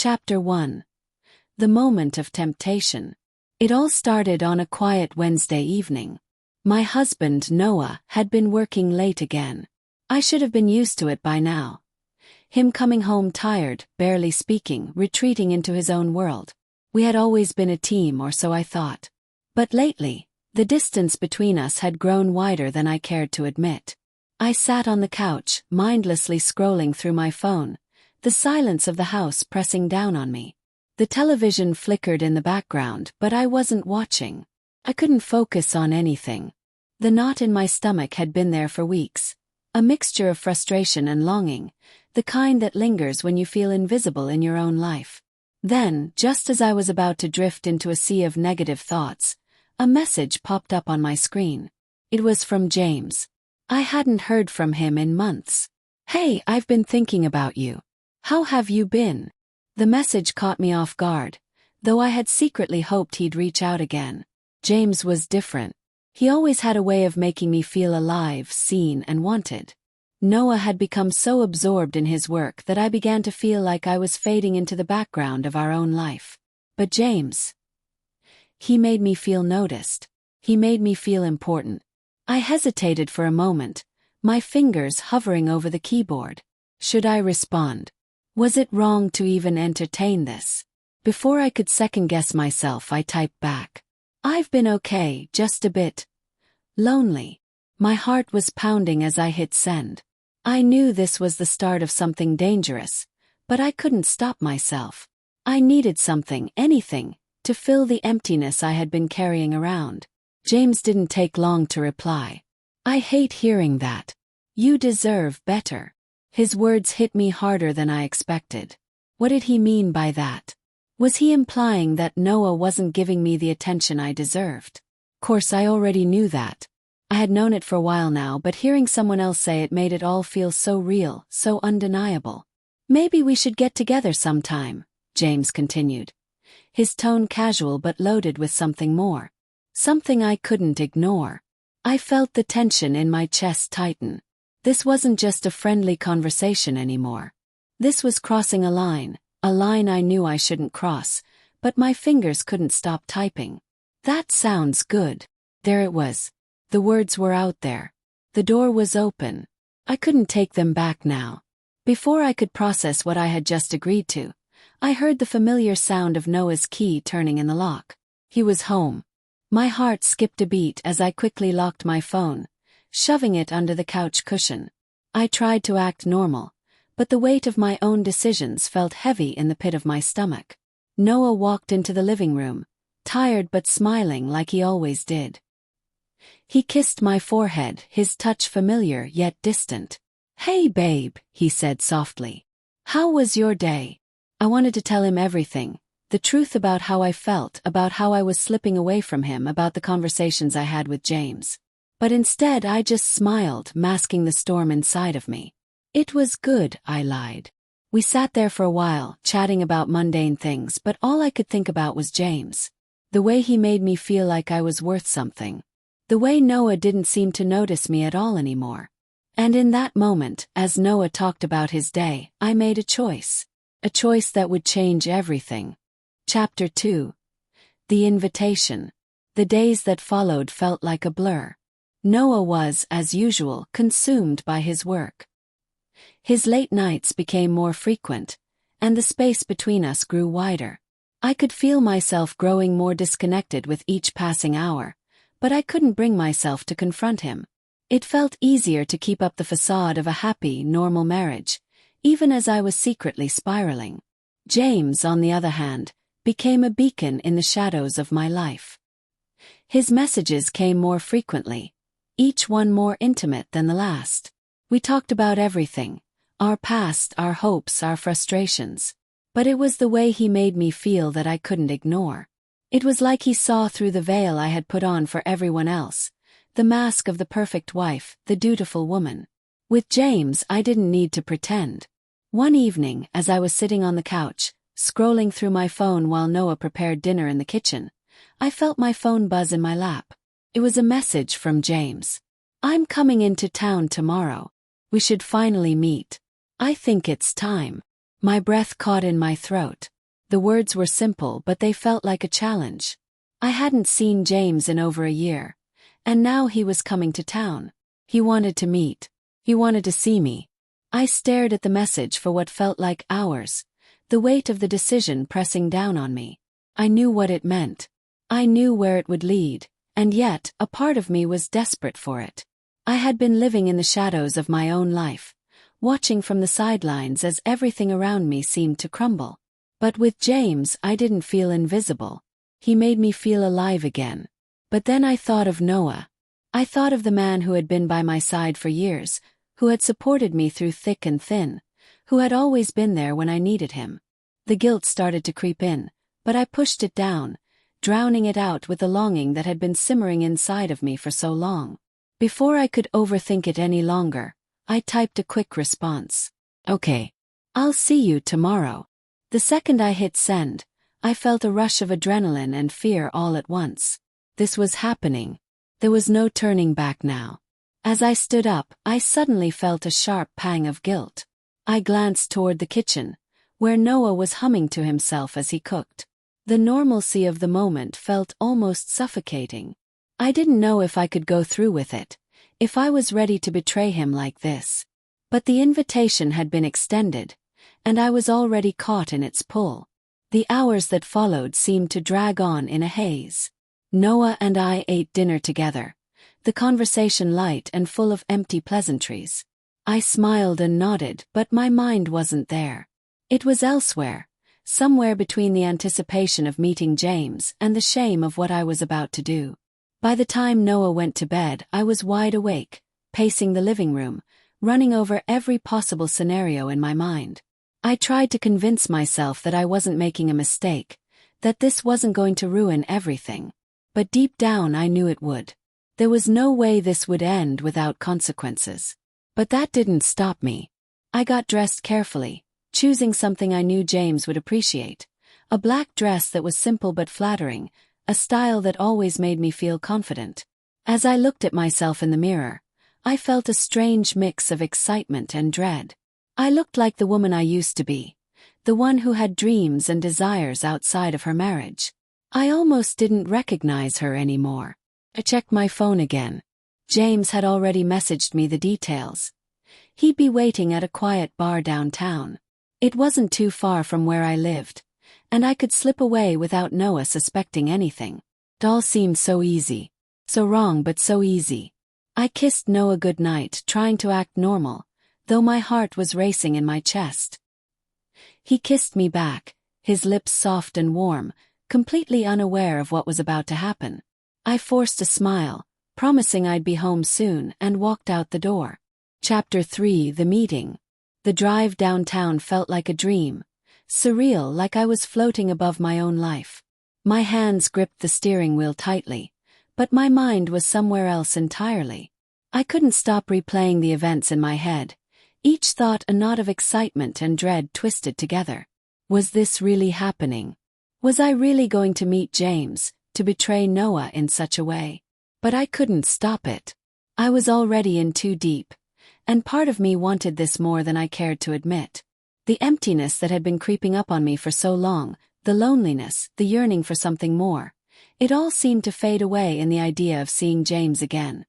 Chapter 1. The Moment of Temptation. It all started on a quiet Wednesday evening. My husband, Noah, had been working late again. I should have been used to it by now. Him coming home tired, barely speaking, retreating into his own world. We had always been a team, or so I thought. But lately, the distance between us had grown wider than I cared to admit. I sat on the couch, mindlessly scrolling through my phone, the silence of the house pressing down on me. The television flickered in the background, but I wasn't watching. I couldn't focus on anything. The knot in my stomach had been there for weeks. A mixture of frustration and longing, the kind that lingers when you feel invisible in your own life. Then, just as I was about to drift into a sea of negative thoughts, a message popped up on my screen. It was from James. I hadn't heard from him in months. "Hey, I've been thinking about you. How have you been?" The message caught me off guard, though I had secretly hoped he'd reach out again. James was different. He always had a way of making me feel alive, seen, and wanted. Noah had become so absorbed in his work that I began to feel like I was fading into the background of our own life. But James, he made me feel noticed. He made me feel important. I hesitated for a moment, my fingers hovering over the keyboard. Should I respond? Was it wrong to even entertain this? Before I could second-guess myself, I typed back. "I've been okay, just a bit lonely." My heart was pounding as I hit send. I knew this was the start of something dangerous, but I couldn't stop myself. I needed something, anything, to fill the emptiness I had been carrying around. James didn't take long to reply. "I hate hearing that. You deserve better." His words hit me harder than I expected. What did he mean by that? Was he implying that Noah wasn't giving me the attention I deserved? Of course, I already knew that. I had known it for a while now, but hearing someone else say it made it all feel so real, so undeniable. "Maybe we should get together sometime," James continued. His tone casual but loaded with something more. Something I couldn't ignore. I felt the tension in my chest tighten. This wasn't just a friendly conversation anymore. This was crossing a line I knew I shouldn't cross, but my fingers couldn't stop typing. "That sounds good." There it was. The words were out there. The door was open. I couldn't take them back now. Before I could process what I had just agreed to, I heard the familiar sound of Noah's key turning in the lock. He was home. My heart skipped a beat as I quickly locked my phone, shoving it under the couch cushion. I tried to act normal, but the weight of my own decisions felt heavy in the pit of my stomach. Noah walked into the living room, tired but smiling like he always did. He kissed my forehead, his touch familiar yet distant. "Hey babe," he said softly. "How was your day?" I wanted to tell him everything, the truth about how I felt, about how I was slipping away from him, about the conversations I had with James. But instead I just smiled, masking the storm inside of me. "It was good," I lied. We sat there for a while, chatting about mundane things, but all I could think about was James. The way he made me feel like I was worth something. The way Noah didn't seem to notice me at all anymore. And in that moment, as Noah talked about his day, I made a choice. A choice that would change everything. Chapter 2. The Invitation. The days that followed felt like a blur. Noah was, as usual, consumed by his work. His late nights became more frequent, and the space between us grew wider. I could feel myself growing more disconnected with each passing hour, but I couldn't bring myself to confront him. It felt easier to keep up the facade of a happy, normal marriage, even as I was secretly spiraling. James, on the other hand, became a beacon in the shadows of my life. His messages came more frequently, each one more intimate than the last. We talked about everything, our past, our hopes, our frustrations. But it was the way he made me feel that I couldn't ignore. It was like he saw through the veil I had put on for everyone else, the mask of the perfect wife, the dutiful woman. With James, I didn't need to pretend. One evening, as I was sitting on the couch, scrolling through my phone while Noah prepared dinner in the kitchen, I felt my phone buzz in my lap. It was a message from James. "I'm coming into town tomorrow. We should finally meet. I think it's time." My breath caught in my throat. The words were simple, but they felt like a challenge. I hadn't seen James in over a year, and now he was coming to town. He wanted to meet. He wanted to see me. I stared at the message for what felt like hours, the weight of the decision pressing down on me. I knew what it meant. I knew where it would lead, and yet a part of me was desperate for it. I had been living in the shadows of my own life, watching from the sidelines as everything around me seemed to crumble. But with James, I didn't feel invisible. He made me feel alive again. But then I thought of Noah. I thought of the man who had been by my side for years, who had supported me through thick and thin, who had always been there when I needed him. The guilt started to creep in, but I pushed it down, drowning it out with the longing that had been simmering inside of me for so long. Before I could overthink it any longer, I typed a quick response. Okay. I'll see you tomorrow. The second I hit send, I felt a rush of adrenaline and fear all at once. This was happening. There was no turning back now. As I stood up, I suddenly felt a sharp pang of guilt. I glanced toward the kitchen, where Noah was humming to himself as he cooked. The normalcy of the moment felt almost suffocating. I didn't know if I could go through with it, if I was ready to betray him like this. But the invitation had been extended, and I was already caught in its pull. The hours that followed seemed to drag on in a haze. Noah and I ate dinner together, the conversation light and full of empty pleasantries. I smiled and nodded, but my mind wasn't there. It was elsewhere, somewhere between the anticipation of meeting James and the shame of what I was about to do. By the time Noah went to bed, I was wide awake, pacing the living room, running over every possible scenario in my mind. I tried to convince myself that I wasn't making a mistake, that this wasn't going to ruin everything. But deep down I knew it would. There was no way this would end without consequences. But that didn't stop me. I got dressed carefully, choosing something I knew James would appreciate. A black dress that was simple but flattering, a style that always made me feel confident. As I looked at myself in the mirror, I felt a strange mix of excitement and dread. I looked like the woman I used to be, the one who had dreams and desires outside of her marriage. I almost didn't recognize her anymore. I checked my phone again. James had already messaged me the details. He'd be waiting at a quiet bar downtown. It wasn't too far from where I lived, and I could slip away without Noah suspecting anything. It all seemed so easy. So wrong but so easy. I kissed Noah goodnight, trying to act normal, though my heart was racing in my chest. He kissed me back, his lips soft and warm, completely unaware of what was about to happen. I forced a smile, promising I'd be home soon, and walked out the door. Chapter 3: The Meeting. The drive downtown felt like a dream, surreal, like I was floating above my own life. My hands gripped the steering wheel tightly, but my mind was somewhere else entirely. I couldn't stop replaying the events in my head, each thought a knot of excitement and dread twisted together. Was this really happening? Was I really going to meet James, to betray Noah in such a way? But I couldn't stop it. I was already in too deep, and part of me wanted this more than I cared to admit. The emptiness that had been creeping up on me for so long, the loneliness, the yearning for something more, it all seemed to fade away in the idea of seeing James again.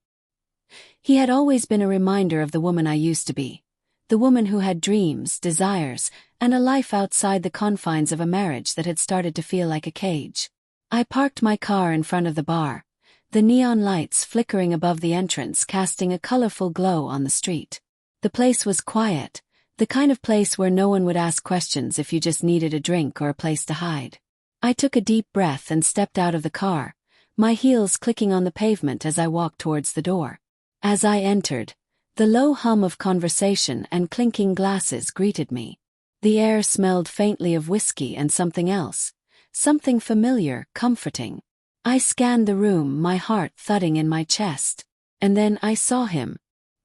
He had always been a reminder of the woman I used to be, the woman who had dreams, desires, and a life outside the confines of a marriage that had started to feel like a cage. I parked my car in front of the bar, the neon lights flickering above the entrance casting a colorful glow on the street. The place was quiet, the kind of place where no one would ask questions if you just needed a drink or a place to hide. I took a deep breath and stepped out of the car, my heels clicking on the pavement as I walked towards the door. As I entered, the low hum of conversation and clinking glasses greeted me. The air smelled faintly of whiskey and something else, something familiar, comforting. I scanned the room, my heart thudding in my chest. And then I saw him.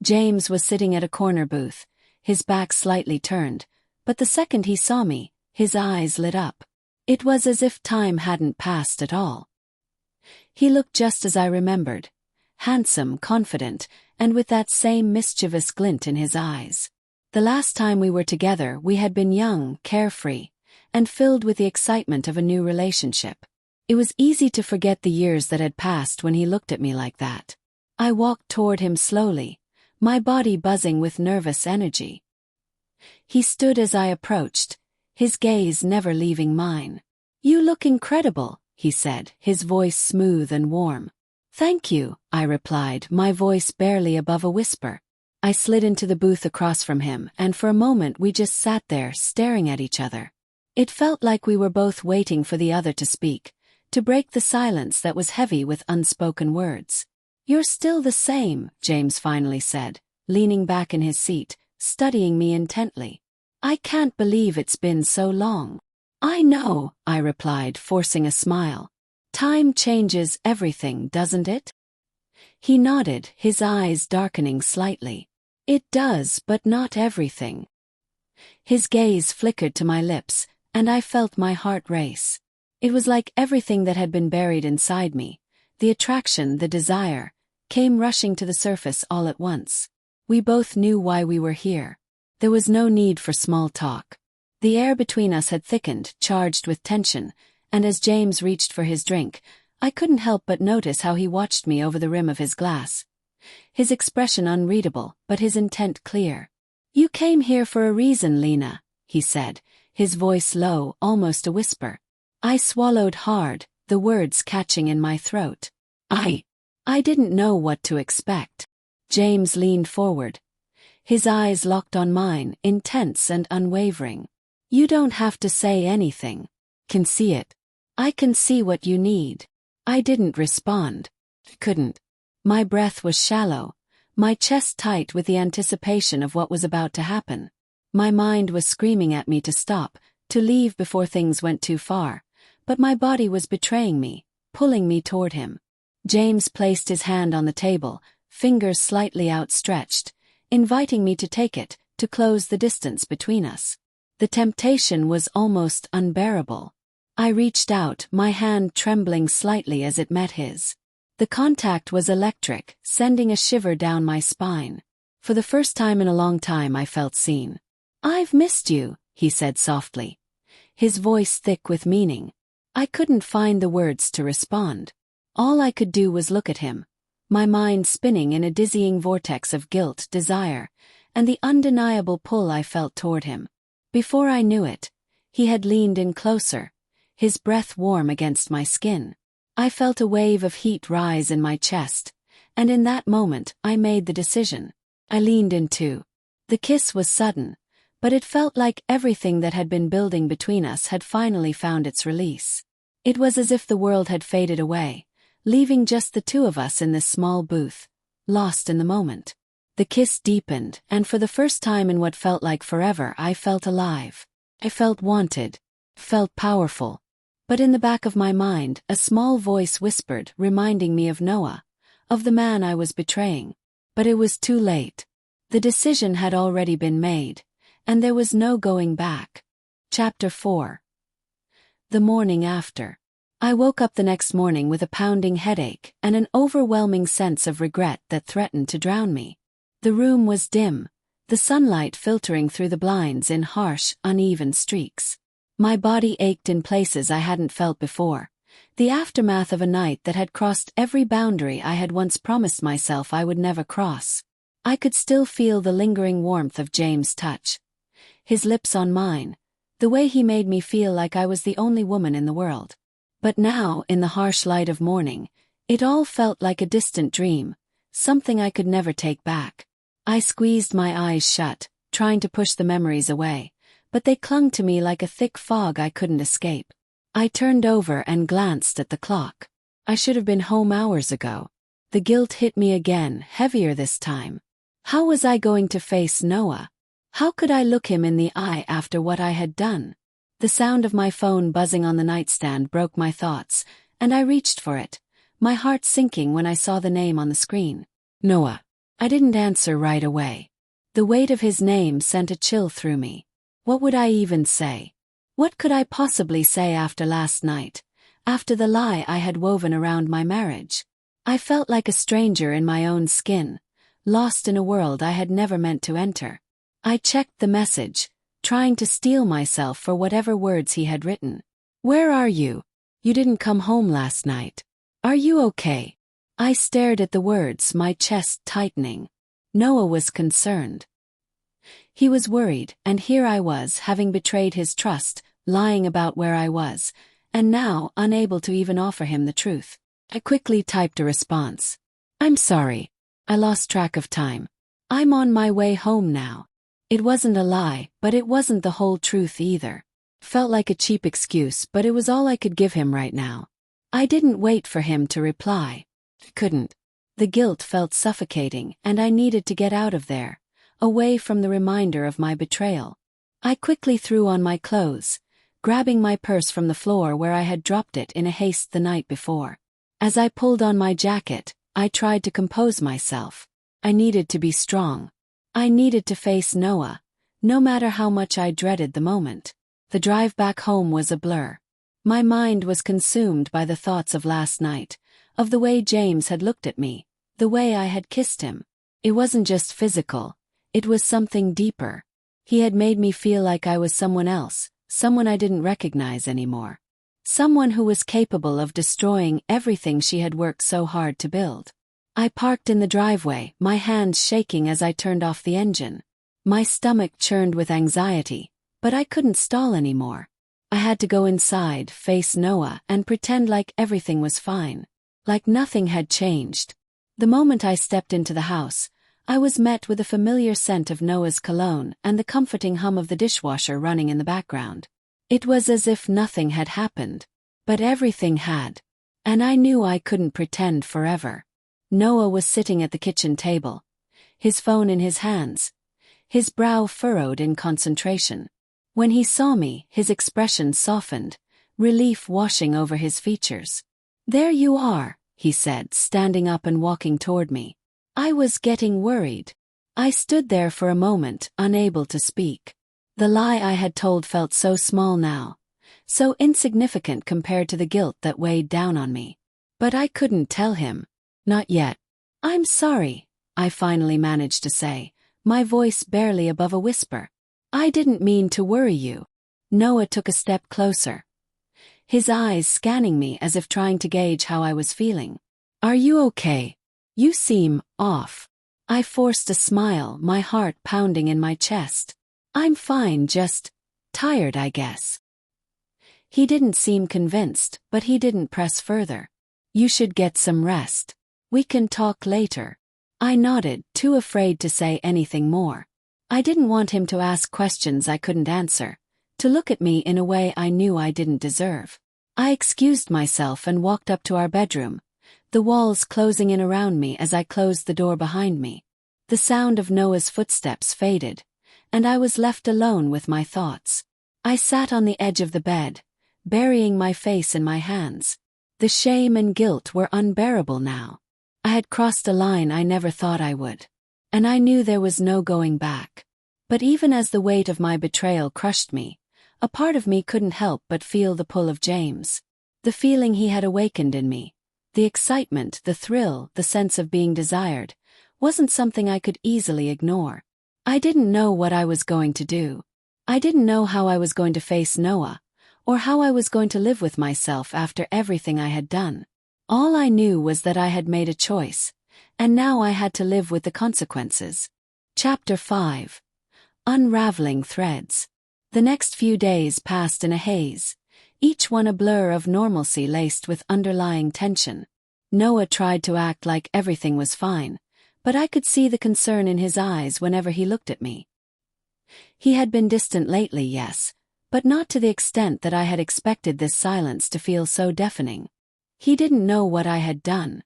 James was sitting at a corner booth, his back slightly turned, but the second he saw me, his eyes lit up. It was as if time hadn't passed at all. He looked just as I remembered, handsome, confident, and with that same mischievous glint in his eyes. The last time we were together, we had been young, carefree, and filled with the excitement of a new relationship. It was easy to forget the years that had passed when he looked at me like that. I walked toward him slowly, my body buzzing with nervous energy. He stood as I approached, his gaze never leaving mine. "You look incredible," he said, his voice smooth and warm. "Thank you," I replied, my voice barely above a whisper. I slid into the booth across from him, and for a moment we just sat there, staring at each other. It felt like we were both waiting for the other to speak, to break the silence that was heavy with unspoken words. "You're still the same," James finally said, leaning back in his seat, studying me intently. "I can't believe it's been so long." "I know," I replied, forcing a smile. "Time changes everything, doesn't it?" He nodded, his eyes darkening slightly. "It does, but not everything." His gaze flickered to my lips, and I felt my heart race. It was like everything that had been buried inside me, the attraction, the desire, came rushing to the surface all at once. We both knew why we were here. There was no need for small talk. The air between us had thickened, charged with tension, and as James reached for his drink, I couldn't help but notice how he watched me over the rim of his glass. His expression unreadable, but his intent clear. "You came here for a reason, Lena," he said, his voice low, almost a whisper. I swallowed hard, the words catching in my throat. I didn't know what to expect. James leaned forward. His eyes locked on mine, intense and unwavering. "You don't have to say anything. Can see it. I can see what you need." I didn't respond. Couldn't. My breath was shallow, my chest tight with the anticipation of what was about to happen. My mind was screaming at me to stop, to leave before things went too far, but my body was betraying me, pulling me toward him. James placed his hand on the table, fingers slightly outstretched, inviting me to take it, to close the distance between us. The temptation was almost unbearable. I reached out, my hand trembling slightly as it met his. The contact was electric, sending a shiver down my spine. For the first time in a long time I felt seen. "I've missed you," he said softly, his voice thick with meaning. I couldn't find the words to respond. All I could do was look at him, my mind spinning in a dizzying vortex of guilt, desire, and the undeniable pull I felt toward him. Before I knew it, he had leaned in closer, his breath warm against my skin. I felt a wave of heat rise in my chest, and in that moment I made the decision. I leaned in too. The kiss was sudden, but it felt like everything that had been building between us had finally found its release. It was as if the world had faded away, leaving just the two of us in this small booth, lost in the moment. The kiss deepened, and for the first time in what felt like forever I felt alive. I felt wanted, felt powerful. But in the back of my mind, a small voice whispered, reminding me of Noah, of the man I was betraying. But it was too late. The decision had already been made, and there was no going back. Chapter 4. The morning after. I woke up the next morning with a pounding headache and an overwhelming sense of regret that threatened to drown me. The room was dim, the sunlight filtering through the blinds in harsh, uneven streaks. My body ached in places I hadn't felt before, the aftermath of a night that had crossed every boundary I had once promised myself I would never cross. I could still feel the lingering warmth of James' touch. His lips on mine, the way he made me feel like I was the only woman in the world. But now, in the harsh light of morning, it all felt like a distant dream, something I could never take back. I squeezed my eyes shut, trying to push the memories away, but they clung to me like a thick fog I couldn't escape. I turned over and glanced at the clock. I should have been home hours ago. The guilt hit me again, heavier this time. How was I going to face Noah? How could I look him in the eye after what I had done? The sound of my phone buzzing on the nightstand broke my thoughts, and I reached for it, my heart sinking when I saw the name on the screen. Noah. I didn't answer right away. The weight of his name sent a chill through me. What would I even say? What could I possibly say after last night, after the lie I had woven around my marriage? I felt like a stranger in my own skin, lost in a world I had never meant to enter. I checked the message, trying to steel myself for whatever words he had written. "Where are you? You didn't come home last night. Are you okay?" I stared at the words, my chest tightening. Noah was concerned. He was worried, and here I was, having betrayed his trust, lying about where I was, and now unable to even offer him the truth. I quickly typed a response. "I'm sorry. I lost track of time. I'm on my way home now." It wasn't a lie, but it wasn't the whole truth either. Felt like a cheap excuse, but it was all I could give him right now. I didn't wait for him to reply. Couldn't. The guilt felt suffocating, and I needed to get out of there, away from the reminder of my betrayal. I quickly threw on my clothes, grabbing my purse from the floor where I had dropped it in a haste the night before. As I pulled on my jacket, I tried to compose myself. I needed to be strong. I needed to face Noah, no matter how much I dreaded the moment. The drive back home was a blur. My mind was consumed by the thoughts of last night, of the way James had looked at me, the way I had kissed him. It wasn't just physical, it was something deeper. He had made me feel like I was someone else, someone I didn't recognize anymore. Someone who was capable of destroying everything she had worked so hard to build. I parked in the driveway, my hands shaking as I turned off the engine. My stomach churned with anxiety, but I couldn't stall anymore. I had to go inside, face Noah, and pretend like everything was fine. Like nothing had changed. The moment I stepped into the house, I was met with a familiar scent of Noah's cologne and the comforting hum of the dishwasher running in the background. It was as if nothing had happened. But everything had. And I knew I couldn't pretend forever. Noah was sitting at the kitchen table, his phone in his hands, his brow furrowed in concentration. When he saw me, his expression softened, relief washing over his features. "There you are," he said, standing up and walking toward me. I was getting worried. I stood there for a moment, unable to speak. The lie I had told felt so small now, so insignificant compared to the guilt that weighed down on me. But I couldn't tell him. Not yet. "I'm sorry," I finally managed to say, my voice barely above a whisper. "I didn't mean to worry you." Noah took a step closer, his eyes scanning me as if trying to gauge how I was feeling. "Are you okay? You seem off." I forced a smile, my heart pounding in my chest. "I'm fine, just tired, I guess." He didn't seem convinced, but he didn't press further. "You should get some rest. We can talk later." I nodded, too afraid to say anything more. I didn't want him to ask questions I couldn't answer, to look at me in a way I knew I didn't deserve. I excused myself and walked up to our bedroom, the walls closing in around me as I closed the door behind me. The sound of Noah's footsteps faded, and I was left alone with my thoughts. I sat on the edge of the bed, burying my face in my hands. The shame and guilt were unbearable now. I had crossed a line I never thought I would. And I knew there was no going back. But even as the weight of my betrayal crushed me, a part of me couldn't help but feel the pull of James. The feeling he had awakened in me, the excitement, the thrill, the sense of being desired, wasn't something I could easily ignore. I didn't know what I was going to do. I didn't know how I was going to face Noah, or how I was going to live with myself after everything I had done. All I knew was that I had made a choice, and now I had to live with the consequences. Chapter 5. Unraveling Threads. The next few days passed in a haze, each one a blur of normalcy laced with underlying tension. Noah tried to act like everything was fine, but I could see the concern in his eyes whenever he looked at me. He had been distant lately, yes, but not to the extent that I had expected this silence to feel so deafening. He didn't know what I had done.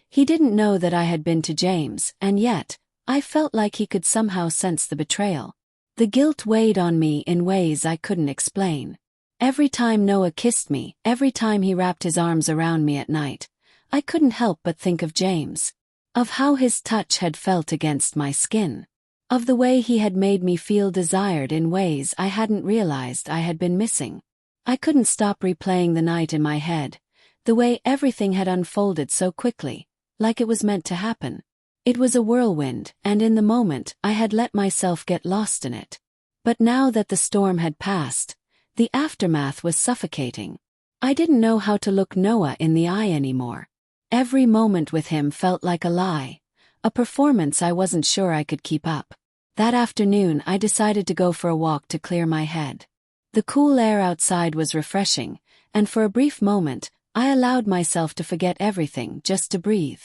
He didn't know that I had been to James, and yet, I felt like he could somehow sense the betrayal. The guilt weighed on me in ways I couldn't explain. Every time Noah kissed me, every time he wrapped his arms around me at night, I couldn't help but think of James. Of how his touch had felt against my skin. Of the way he had made me feel desired in ways I hadn't realized I had been missing. I couldn't stop replaying the night in my head, the way everything had unfolded so quickly, like it was meant to happen. It was a whirlwind, and in the moment I had let myself get lost in it. But now that the storm had passed, the aftermath was suffocating. I didn't know how to look Noah in the eye anymore. Every moment with him felt like a lie, a performance I wasn't sure I could keep up. That afternoon I decided to go for a walk to clear my head. The cool air outside was refreshing, and for a brief moment, I allowed myself to forget everything just to breathe.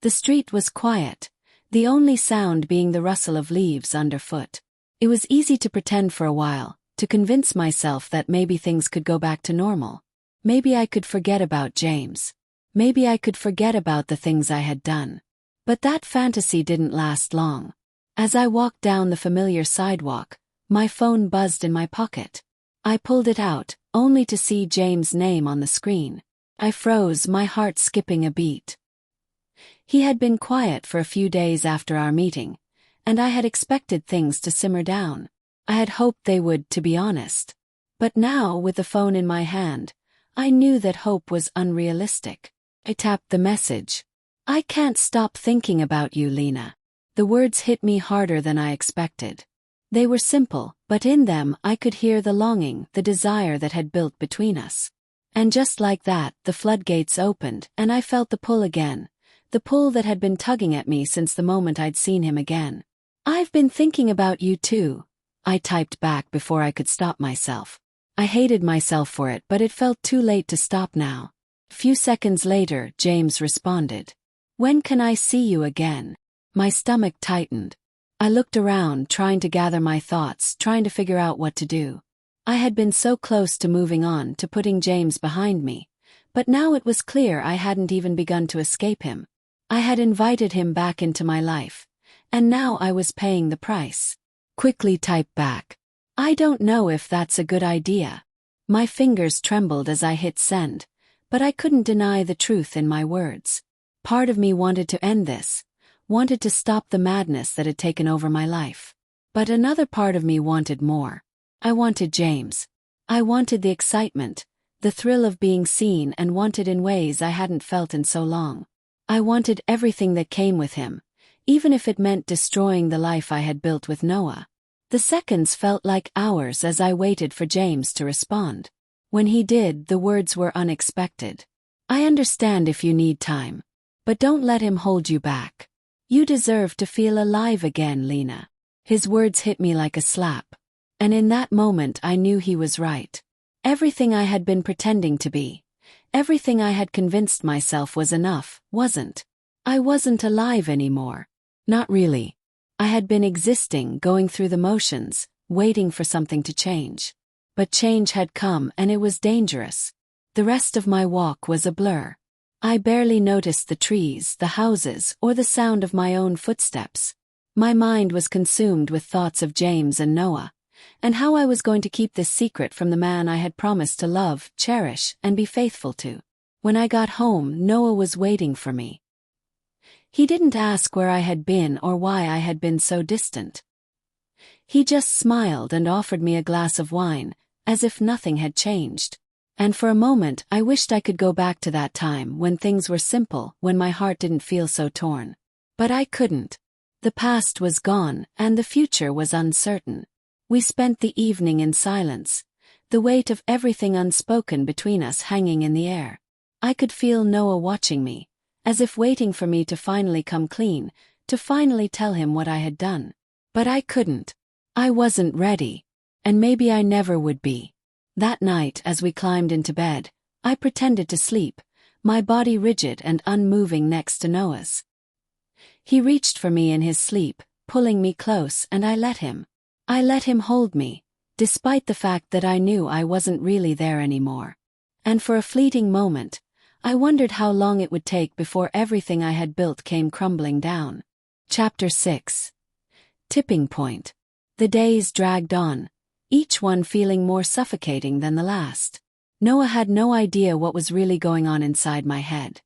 The street was quiet, the only sound being the rustle of leaves underfoot. It was easy to pretend for a while, to convince myself that maybe things could go back to normal. Maybe I could forget about James. Maybe I could forget about the things I had done. But that fantasy didn't last long. As I walked down the familiar sidewalk, my phone buzzed in my pocket. I pulled it out, only to see James' name on the screen. I froze, my heart skipping a beat. He had been quiet for a few days after our meeting, and I had expected things to simmer down. I had hoped they would, to be honest. But now, with the phone in my hand, I knew that hope was unrealistic. I tapped the message. "I can't stop thinking about you, Lena." The words hit me harder than I expected. They were simple, but in them I could hear the longing, the desire that had built between us. And just like that, the floodgates opened, and I felt the pull again. The pull that had been tugging at me since the moment I'd seen him again. "I've been thinking about you too," I typed back before I could stop myself. I hated myself for it, but it felt too late to stop now. A few seconds later, James responded. "When can I see you again?" My stomach tightened. I looked around, trying to gather my thoughts, trying to figure out what to do. I had been so close to moving on, to putting James behind me, but now it was clear I hadn't even begun to escape him. I had invited him back into my life, and now I was paying the price. Quickly typed back. "I don't know if that's a good idea." My fingers trembled as I hit send, but I couldn't deny the truth in my words. Part of me wanted to end this, wanted to stop the madness that had taken over my life. But another part of me wanted more. I wanted James. I wanted the excitement, the thrill of being seen, and wanted in ways I hadn't felt in so long. I wanted everything that came with him, even if it meant destroying the life I had built with Noah. The seconds felt like hours as I waited for James to respond. When he did, the words were unexpected. "I understand if you need time. But don't let him hold you back. You deserve to feel alive again, Lena." His words hit me like a slap. And in that moment I knew he was right. Everything I had been pretending to be, everything I had convinced myself was enough, wasn't. I wasn't alive anymore. Not really. I had been existing, going through the motions, waiting for something to change. But change had come, and it was dangerous. The rest of my walk was a blur. I barely noticed the trees, the houses, or the sound of my own footsteps. My mind was consumed with thoughts of James and Noah, and how I was going to keep this secret from the man I had promised to love, cherish, and be faithful to. When I got home, Noah was waiting for me. He didn't ask where I had been or why I had been so distant. He just smiled and offered me a glass of wine, as if nothing had changed. And for a moment I wished I could go back to that time when things were simple, when my heart didn't feel so torn. But I couldn't. The past was gone, and the future was uncertain. We spent the evening in silence, the weight of everything unspoken between us hanging in the air. I could feel Noah watching me, as if waiting for me to finally come clean, to finally tell him what I had done. But I couldn't. I wasn't ready. And maybe I never would be. That night, as we climbed into bed, I pretended to sleep, my body rigid and unmoving next to Noah's. He reached for me in his sleep, pulling me close, and I let him. I let him hold me, despite the fact that I knew I wasn't really there anymore. And for a fleeting moment, I wondered how long it would take before everything I had built came crumbling down. Chapter 6. Tipping Point. The days dragged on, each one feeling more suffocating than the last. Noah had no idea what was really going on inside my head.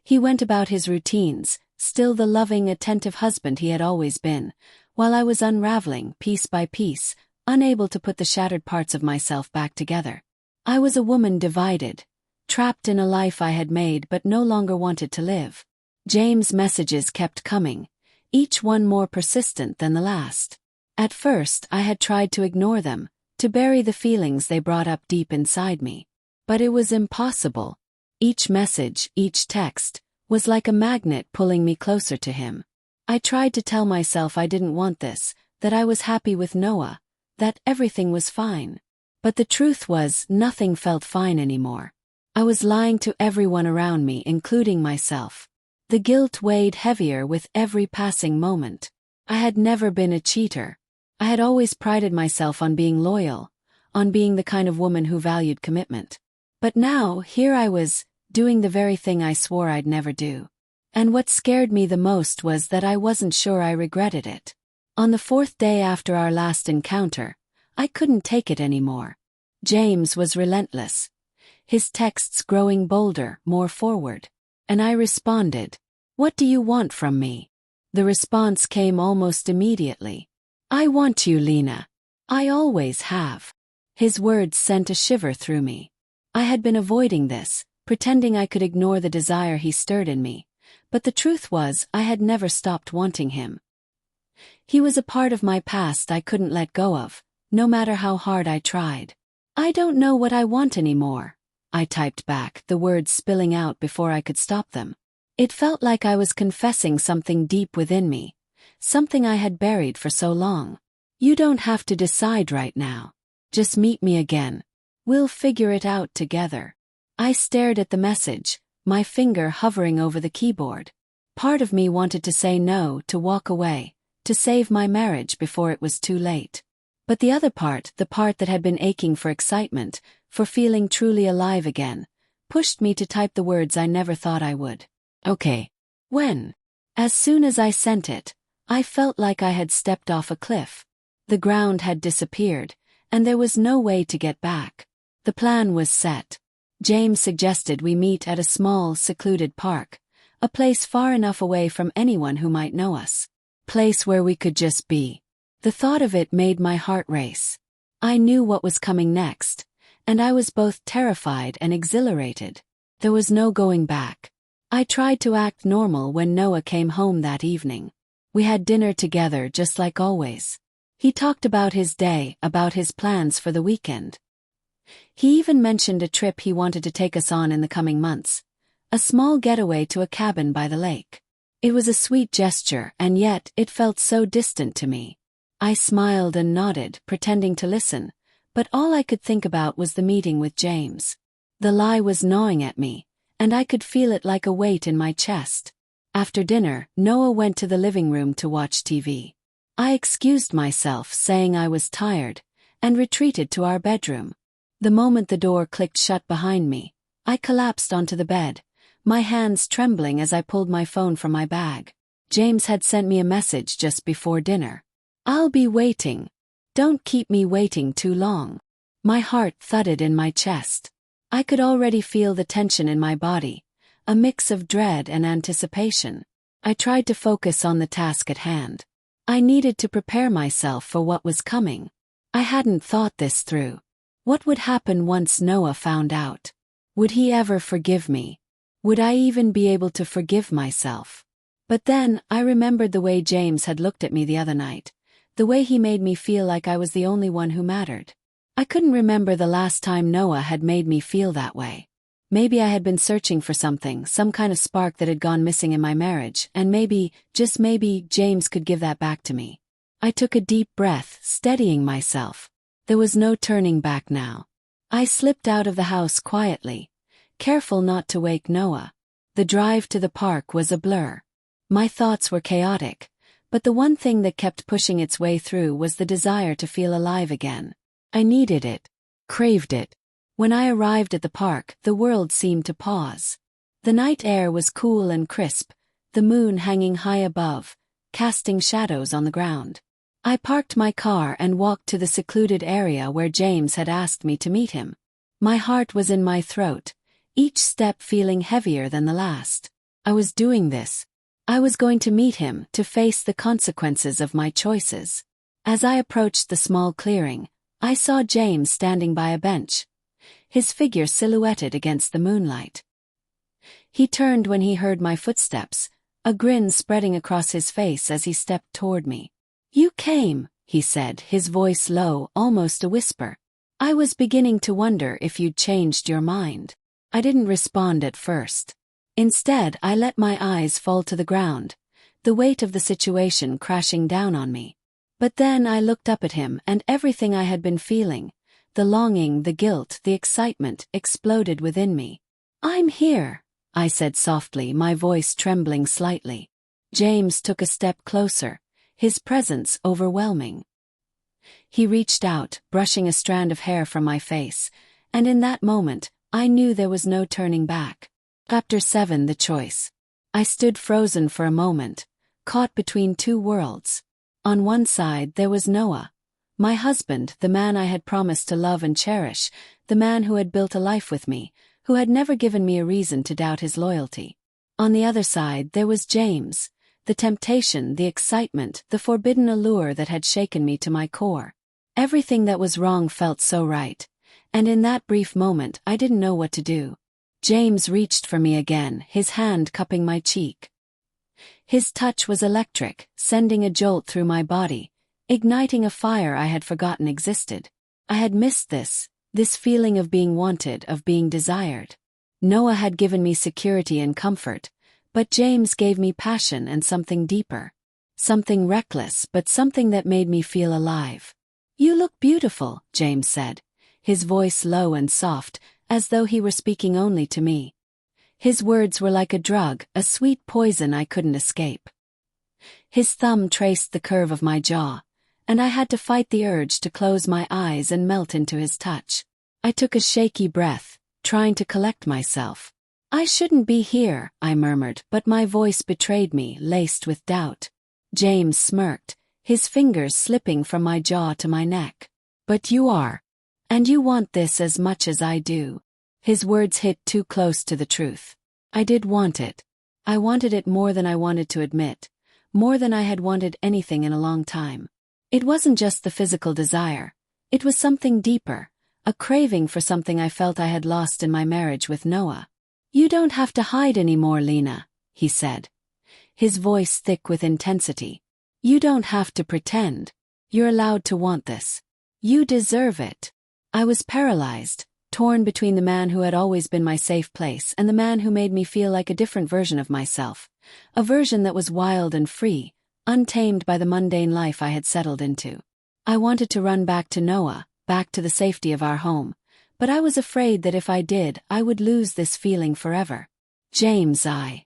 He went about his routines, still the loving, attentive husband he had always been, while I was unraveling, piece by piece, unable to put the shattered parts of myself back together. I was a woman divided, trapped in a life I had made but no longer wanted to live. James' messages kept coming, each one more persistent than the last. At first, I had tried to ignore them, to bury the feelings they brought up deep inside me. But it was impossible. Each message, each text, was like a magnet pulling me closer to him. I tried to tell myself I didn't want this, that I was happy with Noah, that everything was fine. But the truth was, nothing felt fine anymore. I was lying to everyone around me, including myself. The guilt weighed heavier with every passing moment. I had never been a cheater. I had always prided myself on being loyal, on being the kind of woman who valued commitment. But now, here I was, doing the very thing I swore I'd never do. And what scared me the most was that I wasn't sure I regretted it. On the 4th day after our last encounter, I couldn't take it anymore. James was relentless. His texts growing bolder, more forward. And I responded, "What do you want from me?" The response came almost immediately. "I want you, Lena. I always have." His words sent a shiver through me. I had been avoiding this, pretending I could ignore the desire he stirred in me, but the truth was I had never stopped wanting him. He was a part of my past I couldn't let go of, no matter how hard I tried. "I don't know what I want anymore," I typed back, the words spilling out before I could stop them. It felt like I was confessing something deep within me, something I had buried for so long. "You don't have to decide right now. Just meet me again. We'll figure it out together." I stared at the message, my finger hovering over the keyboard. Part of me wanted to say no, to walk away, to save my marriage before it was too late. But the other part, the part that had been aching for excitement, for feeling truly alive again, pushed me to type the words I never thought I would. "Okay. When?" As soon as I sent it, I felt like I had stepped off a cliff. The ground had disappeared, and there was no way to get back. The plan was set. James suggested we meet at a small, secluded park, a place far enough away from anyone who might know us. Place where we could just be. The thought of it made my heart race. I knew what was coming next, and I was both terrified and exhilarated. There was no going back. I tried to act normal when Noah came home that evening. We had dinner together just like always. He talked about his day, about his plans for the weekend. He even mentioned a trip he wanted to take us on in the coming months, a small getaway to a cabin by the lake. It was a sweet gesture, and yet it felt so distant to me. I smiled and nodded, pretending to listen, but all I could think about was the meeting with James. The lie was gnawing at me, and I could feel it like a weight in my chest. After dinner, Noah went to the living room to watch TV. I excused myself, saying I was tired, and retreated to our bedroom. The moment the door clicked shut behind me, I collapsed onto the bed, my hands trembling as I pulled my phone from my bag. James had sent me a message just before dinner. "I'll be waiting. Don't keep me waiting too long." My heart thudded in my chest. I could already feel the tension in my body, a mix of dread and anticipation. I tried to focus on the task at hand. I needed to prepare myself for what was coming. I hadn't thought this through. What would happen once Noah found out? Would he ever forgive me? Would I even be able to forgive myself? But then, I remembered the way James had looked at me the other night, the way he made me feel like I was the only one who mattered. I couldn't remember the last time Noah had made me feel that way. Maybe I had been searching for something, some kind of spark that had gone missing in my marriage, and maybe, just maybe, James could give that back to me. I took a deep breath, steadying myself. There was no turning back now. I slipped out of the house quietly, careful not to wake Noah. The drive to the park was a blur. My thoughts were chaotic, but the one thing that kept pushing its way through was the desire to feel alive again. I needed it, craved it. When I arrived at the park, the world seemed to pause. The night air was cool and crisp, the moon hanging high above, casting shadows on the ground. I parked my car and walked to the secluded area where James had asked me to meet him. My heart was in my throat, each step feeling heavier than the last. I was doing this. I was going to meet him, to face the consequences of my choices. As I approached the small clearing, I saw James standing by a bench, his figure silhouetted against the moonlight. He turned when he heard my footsteps, a grin spreading across his face as he stepped toward me. "You came," he said, his voice low, almost a whisper. "I was beginning to wonder if you'd changed your mind." I didn't respond at first. Instead, I let my eyes fall to the ground, the weight of the situation crashing down on me. But then I looked up at him and everything I had been feeling, the longing, the guilt, the excitement, exploded within me. "I'm here," I said softly, my voice trembling slightly. James took a step closer, his presence overwhelming. He reached out, brushing a strand of hair from my face, and in that moment, I knew there was no turning back. Chapter 7: The Choice. I stood frozen for a moment, caught between two worlds. On one side there was Noah, my husband, the man I had promised to love and cherish, the man who had built a life with me, who had never given me a reason to doubt his loyalty. On the other side there was James, the temptation, the excitement, the forbidden allure that had shaken me to my core. Everything that was wrong felt so right, and in that brief moment I didn't know what to do. James reached for me again, his hand cupping my cheek. His touch was electric, sending a jolt through my body, igniting a fire I had forgotten existed. I had missed this feeling of being wanted, of being desired. Noah had given me security and comfort, but James gave me passion and something deeper. Something reckless, but something that made me feel alive. "You look beautiful," James said, his voice low and soft, as though he were speaking only to me. His words were like a drug, a sweet poison I couldn't escape. His thumb traced the curve of my jaw, and I had to fight the urge to close my eyes and melt into his touch. I took a shaky breath, trying to collect myself. "I shouldn't be here," I murmured, but my voice betrayed me, laced with doubt. James smirked, his fingers slipping from my jaw to my neck. "But you are. And you want this as much as I do." His words hit too close to the truth. I did want it. I wanted it more than I wanted to admit, more than I had wanted anything in a long time. It wasn't just the physical desire. It was something deeper, a craving for something I felt I had lost in my marriage with Noah. "You don't have to hide anymore, Lena," he said, his voice thick with intensity. "You don't have to pretend. You're allowed to want this. You deserve it." I was paralyzed, torn between the man who had always been my safe place and the man who made me feel like a different version of myself, a version that was wild and free, untamed by the mundane life I had settled into. I wanted to run back to Noah, back to the safety of our home, but I was afraid that if I did, I would lose this feeling forever. "James, I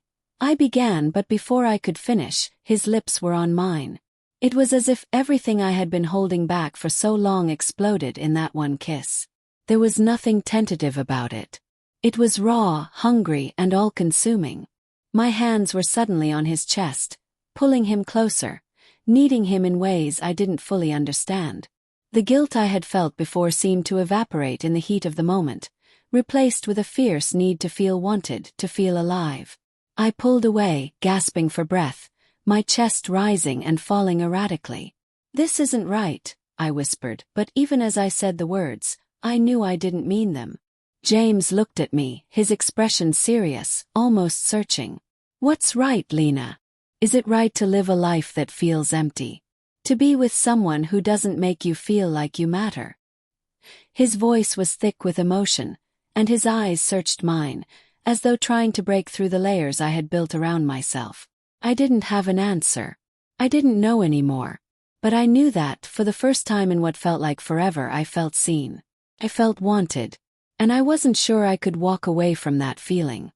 began, but before I could finish, his lips were on mine. It was as if everything I had been holding back for so long exploded in that one kiss. There was nothing tentative about it. It was raw, hungry, and all-consuming. My hands were suddenly on his chest, pulling him closer, needing him in ways I didn't fully understand. The guilt I had felt before seemed to evaporate in the heat of the moment, replaced with a fierce need to feel wanted, to feel alive. I pulled away, gasping for breath, my chest rising and falling erratically. "This isn't right," I whispered, but even as I said the words, I knew I didn't mean them. James looked at me, his expression serious, almost searching. "What's right, Lena? Is it right to live a life that feels empty? To be with someone who doesn't make you feel like you matter?" His voice was thick with emotion, and his eyes searched mine, as though trying to break through the layers I had built around myself. I didn't have an answer. I didn't know anymore. But I knew that, for the first time in what felt like forever, I felt seen. I felt wanted, and I wasn't sure I could walk away from that feeling.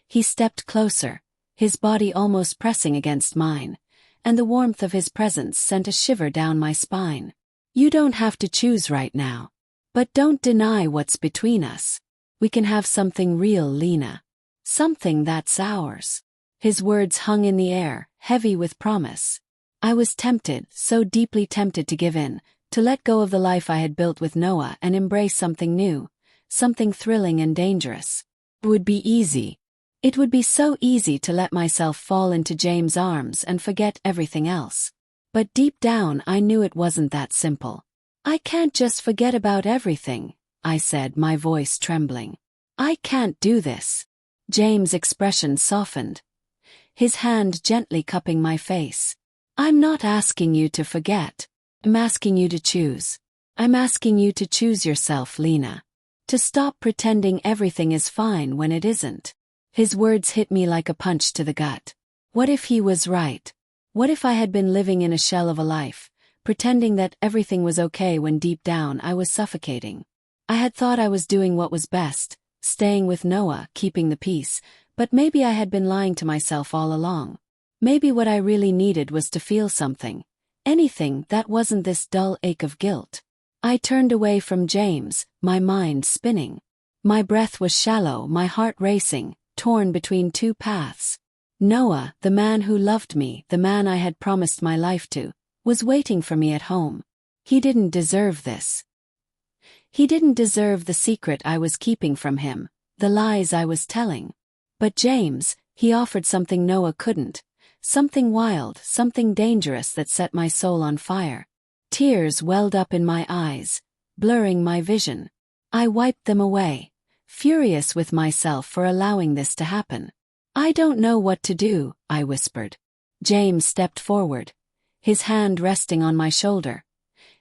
He stepped closer, his body almost pressing against mine, and the warmth of his presence sent a shiver down my spine. "You don't have to choose right now. But don't deny what's between us. We can have something real, Lena. Something that's ours." His words hung in the air, heavy with promise. I was tempted, so deeply tempted to give in, to let go of the life I had built with Noah and embrace something new, something thrilling and dangerous. It would be easy. It would be so easy to let myself fall into James' arms and forget everything else. But deep down I knew it wasn't that simple. "I can't just forget about everything," I said, my voice trembling. "I can't do this." James' expression softened. his hand gently cupping my face. I'm not asking you to forget. I'm asking you to choose. I'm asking you to choose yourself, Lena. To stop pretending everything is fine when it isn't. His words hit me like a punch to the gut. What if he was right? What if I had been living in a shell of a life, pretending that everything was okay when deep down I was suffocating? I had thought I was doing what was best, staying with Noah, keeping the peace, but maybe I had been lying to myself all along. Maybe what I really needed was to feel something. Anything that wasn't this dull ache of guilt. I turned away from James, my mind spinning. My breath was shallow, my heart racing, torn between two paths. Noah, the man who loved me, the man I had promised my life to, was waiting for me at home. He didn't deserve this. He didn't deserve the secret I was keeping from him, the lies I was telling. But James, he offered something Noah couldn't. Something wild, something dangerous that set my soul on fire. Tears welled up in my eyes, blurring my vision. I wiped them away, furious with myself for allowing this to happen. I don't know what to do, I whispered. James stepped forward, his hand resting on my shoulder,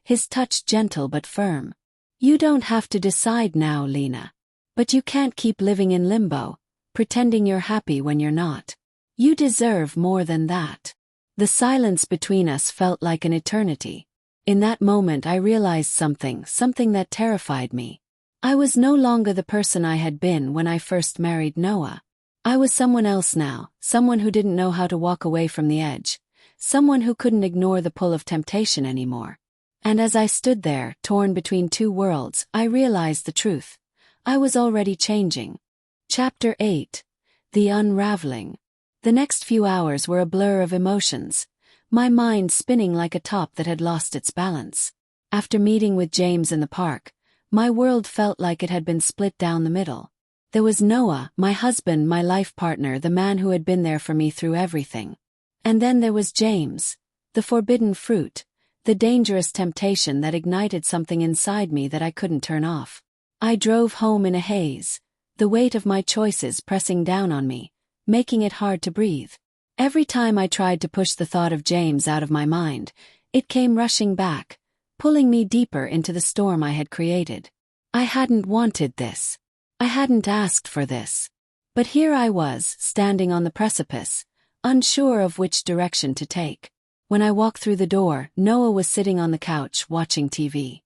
his touch gentle but firm. You don't have to decide now, Lena. But you can't keep living in limbo, pretending you're happy when you're not. You deserve more than that. The silence between us felt like an eternity. In that moment I realized something that terrified me. I was no longer the person I had been when I first married Noah. I was someone else now, someone who didn't know how to walk away from the edge, someone who couldn't ignore the pull of temptation anymore. And as I stood there, torn between two worlds, I realized the truth. I was already changing. Chapter 8. The Unraveling. The next few hours were a blur of emotions, my mind spinning like a top that had lost its balance. After meeting with James in the park, my world felt like it had been split down the middle. There was Noah, my husband, my life partner, the man who had been there for me through everything. And then there was James, the forbidden fruit, the dangerous temptation that ignited something inside me that I couldn't turn off. I drove home in a haze, the weight of my choices pressing down on me, making it hard to breathe. Every time I tried to push the thought of James out of my mind, it came rushing back, pulling me deeper into the storm I had created. I hadn't wanted this. I hadn't asked for this. But here I was, standing on the precipice, unsure of which direction to take. When I walked through the door, Noah was sitting on the couch watching TV.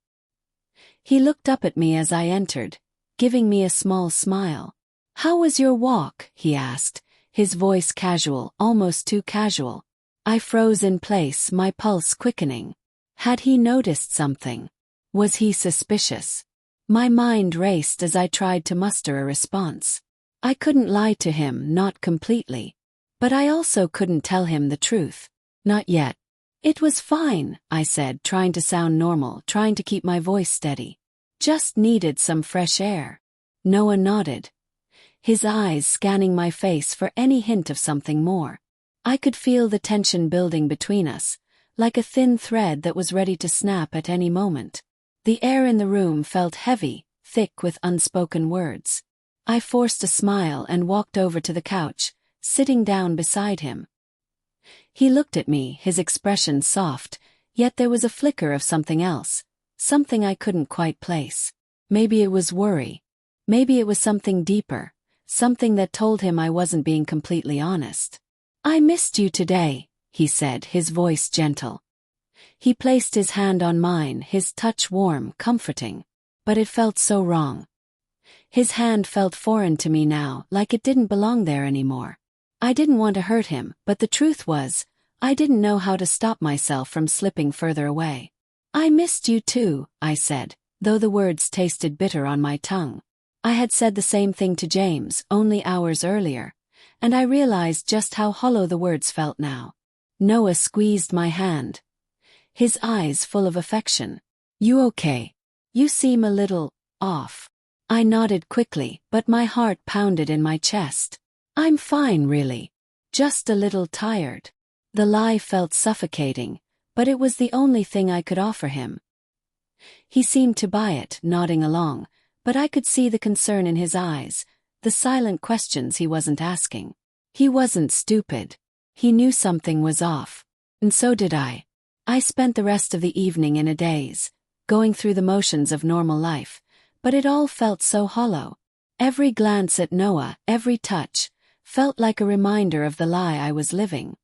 He looked up at me as I entered, giving me a small smile. "How was your walk?" he asked, his voice casual, almost too casual. I froze in place, my pulse quickening. Had he noticed something? Was he suspicious? My mind raced as I tried to muster a response. I couldn't lie to him, not completely. But I also couldn't tell him the truth. Not yet. "It was fine," I said, trying to sound normal, trying to keep my voice steady. "Just needed some fresh air." Noah nodded, his eyes scanning my face for any hint of something more. I could feel the tension building between us, like a thin thread that was ready to snap at any moment. The air in the room felt heavy, thick with unspoken words. I forced a smile and walked over to the couch, sitting down beside him. He looked at me, his expression soft, yet there was a flicker of something else, something I couldn't quite place. Maybe it was worry. Maybe it was something deeper, something that told him I wasn't being completely honest. "I missed you today," he said, his voice gentle. He placed his hand on mine, his touch warm, comforting. But it felt so wrong. His hand felt foreign to me now, like it didn't belong there anymore. I didn't want to hurt him, but the truth was, I didn't know how to stop myself from slipping further away. "I missed you too," I said, though the words tasted bitter on my tongue. I had said the same thing to James only hours earlier, and I realized just how hollow the words felt now. Noah squeezed my hand, his eyes full of affection. "You okay? You seem a little off." I nodded quickly, but my heart pounded in my chest. "I'm fine, really. Just a little tired." The lie felt suffocating, but it was the only thing I could offer him. He seemed to buy it, nodding along, but I could see the concern in his eyes, the silent questions he wasn't asking. He wasn't stupid. He knew something was off. And so did I. I spent the rest of the evening in a daze, going through the motions of normal life, but it all felt so hollow. Every glance at Noah, every touch, felt like a reminder of the lie I was living.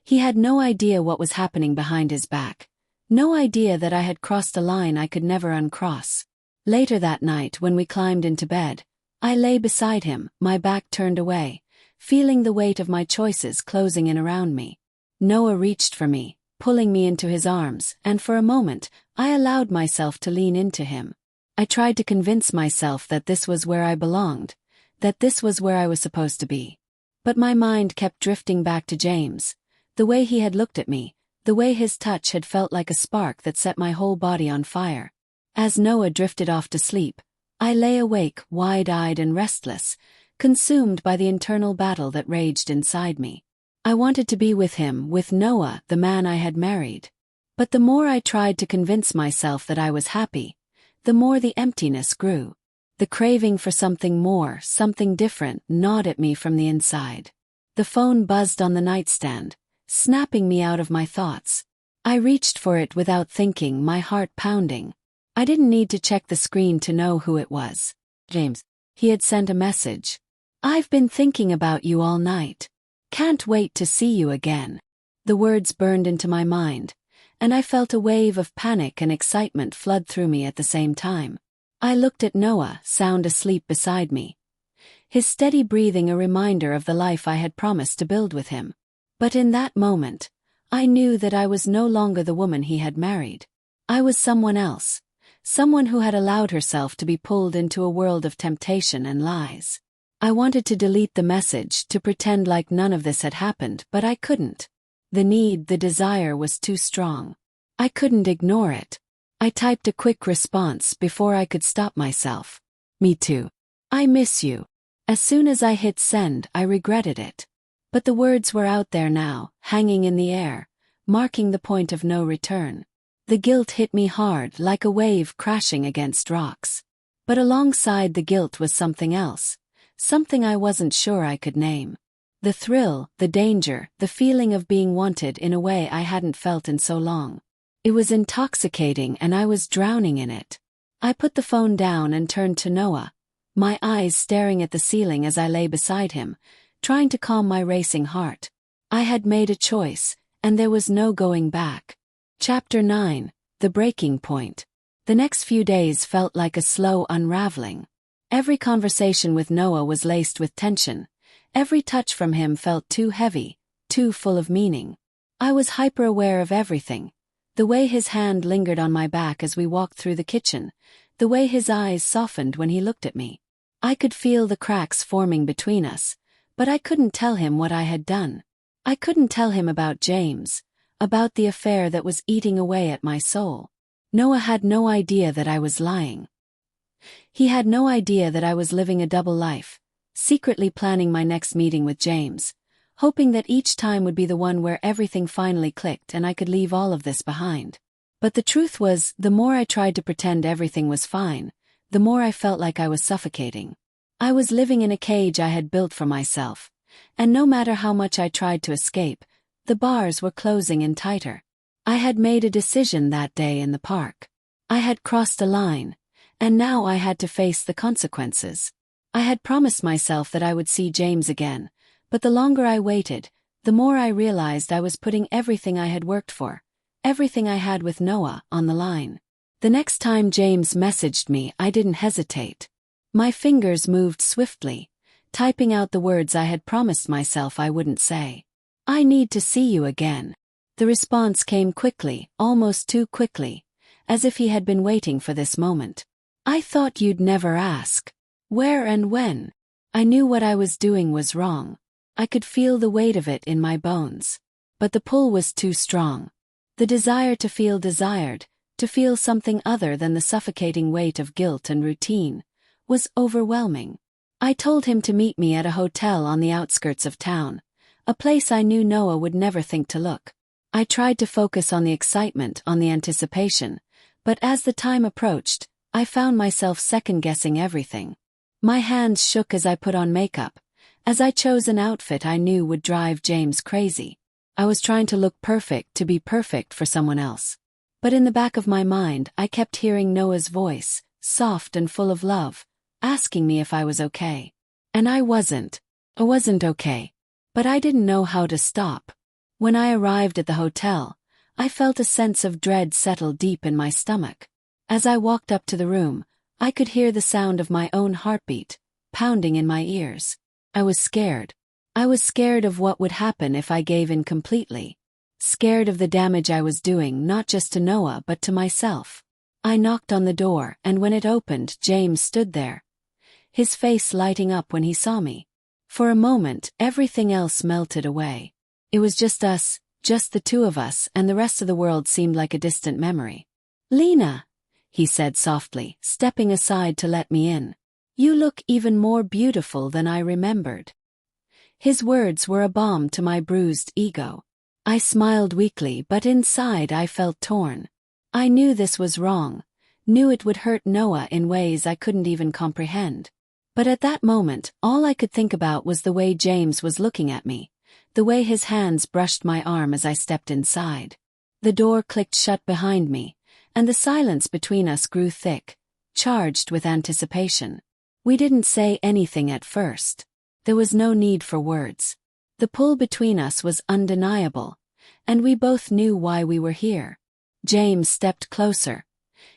He had no idea what was happening behind his back. No idea that I had crossed a line I could never uncross. Later that night, when we climbed into bed, I lay beside him, my back turned away, feeling the weight of my choices closing in around me. Noah reached for me, pulling me into his arms, and for a moment, I allowed myself to lean into him. I tried to convince myself that this was where I belonged, that this was where I was supposed to be. But my mind kept drifting back to James, the way he had looked at me, the way his touch had felt like a spark that set my whole body on fire. As Noah drifted off to sleep, I lay awake, wide-eyed and restless, consumed by the internal battle that raged inside me. I wanted to be with him, with Noah, the man I had married. But the more I tried to convince myself that I was happy, the more the emptiness grew. The craving for something more, something different, gnawed at me from the inside. The phone buzzed on the nightstand, snapping me out of my thoughts. I reached for it without thinking, my heart pounding. I didn't need to check the screen to know who it was. James. He had sent a message. "I've been thinking about you all night. Can't wait to see you again." The words burned into my mind, and I felt a wave of panic and excitement flood through me at the same time. I looked at Noah, sound asleep beside me. His steady breathing a reminder of the life I had promised to build with him. But in that moment, I knew that I was no longer the woman he had married. I was someone else. Someone who had allowed herself to be pulled into a world of temptation and lies. I wanted to delete the message, to pretend like none of this had happened, but I couldn't. The need, the desire was too strong. I couldn't ignore it. I typed a quick response before I could stop myself. "Me too. I miss you." As soon as I hit send, I regretted it. But the words were out there now, hanging in the air, marking the point of no return. The guilt hit me hard, like a wave crashing against rocks. But alongside the guilt was something else, something I wasn't sure I could name. The thrill, the danger, the feeling of being wanted in a way I hadn't felt in so long. It was intoxicating and I was drowning in it. I put the phone down and turned to Noah, my eyes staring at the ceiling as I lay beside him, trying to calm my racing heart. I had made a choice, and there was no going back. Chapter 9, The Breaking Point. The next few days felt like a slow unraveling. Every conversation with Noah was laced with tension. Every touch from him felt too heavy, too full of meaning. I was hyper-aware of everything. The way his hand lingered on my back as we walked through the kitchen, the way his eyes softened when he looked at me. I could feel the cracks forming between us, but I couldn't tell him what I had done. I couldn't tell him about James, about the affair that was eating away at my soul. Noah had no idea that I was lying. He had no idea that I was living a double life, secretly planning my next meeting with James, hoping that each time would be the one where everything finally clicked and I could leave all of this behind. But the truth was, the more I tried to pretend everything was fine, the more I felt like I was suffocating. I was living in a cage I had built for myself, and no matter how much I tried to escape, the bars were closing in tighter. I had made a decision that day in the park. I had crossed a line, and now I had to face the consequences. I had promised myself that I would see James again, but the longer I waited, the more I realized I was putting everything I had worked for, everything I had with Noah, on the line. The next time James messaged me, I didn't hesitate. My fingers moved swiftly, typing out the words I had promised myself I wouldn't say. "I need to see you again." The response came quickly, almost too quickly, as if he had been waiting for this moment. "I thought you'd never ask. Where and when?" I knew what I was doing was wrong. I could feel the weight of it in my bones. But the pull was too strong. The desire to feel desired, to feel something other than the suffocating weight of guilt and routine, was overwhelming. I told him to meet me at a hotel on the outskirts of town, a place I knew Noah would never think to look. I tried to focus on the excitement, on the anticipation, but as the time approached, I found myself second-guessing everything. My hands shook as I put on makeup, as I chose an outfit I knew would drive James crazy. I was trying to look perfect to be perfect for someone else. But in the back of my mind, I kept hearing Noah's voice, soft and full of love, asking me if I was okay. And I wasn't. I wasn't okay. But I didn't know how to stop. When I arrived at the hotel, I felt a sense of dread settle deep in my stomach. As I walked up to the room, I could hear the sound of my own heartbeat, pounding in my ears. I was scared. I was scared of what would happen if I gave in completely. Scared of the damage I was doing not just to Noah but to myself. I knocked on the door, and when it opened, James stood there, his face lighting up when he saw me. For a moment, everything else melted away. It was just us, just the two of us, and the rest of the world seemed like a distant memory. "Lena," he said softly, stepping aside to let me in. "You look even more beautiful than I remembered." His words were a balm to my bruised ego. I smiled weakly, but inside I felt torn. I knew this was wrong, knew it would hurt Noah in ways I couldn't even comprehend. But at that moment, all I could think about was the way James was looking at me, the way his hands brushed my arm as I stepped inside. The door clicked shut behind me, and the silence between us grew thick, charged with anticipation. We didn't say anything at first. There was no need for words. The pull between us was undeniable, and we both knew why we were here. James stepped closer,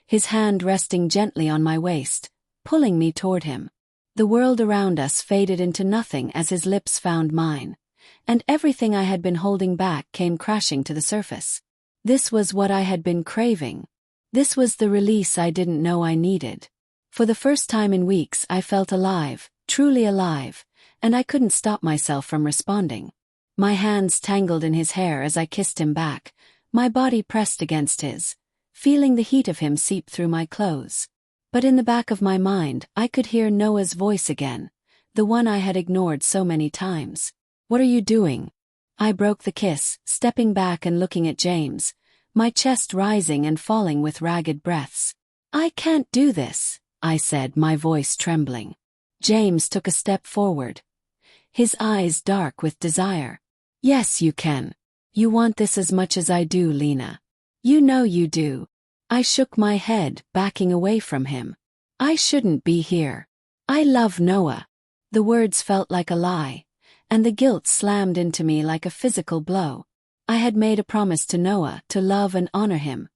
his hand resting gently on my waist, pulling me toward him. The world around us faded into nothing as his lips found mine, and everything I had been holding back came crashing to the surface. This was what I had been craving. This was the release I didn't know I needed. For the first time in weeks, I felt alive, truly alive, and I couldn't stop myself from responding. My hands tangled in his hair as I kissed him back, my body pressed against his, feeling the heat of him seep through my clothes. But in the back of my mind, I could hear Noah's voice again, the one I had ignored so many times. "What are you doing?" I broke the kiss, stepping back and looking at James, my chest rising and falling with ragged breaths. "I can't do this," I said, my voice trembling. James took a step forward, his eyes dark with desire. "Yes, you can. You want this as much as I do, Lena. You know you do." I shook my head, backing away from him. "I shouldn't be here. I love Noah." The words felt like a lie, and the guilt slammed into me like a physical blow. I had made a promise to Noah to love and honor him,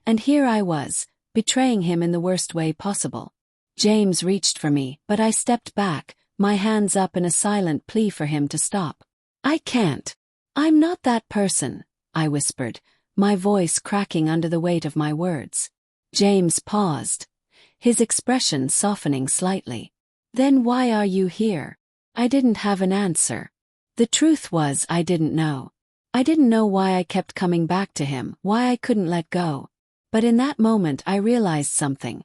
and here I was, betraying him in the worst way possible. James reached for me, but I stepped back, my hands up in a silent plea for him to stop. "I can't. I'm not that person," I whispered, my voice cracking under the weight of my words. James paused, his expression softening slightly. "Then why are you here?" I didn't have an answer. The truth was I didn't know. I didn't know why I kept coming back to him, why I couldn't let go. But in that moment I realized something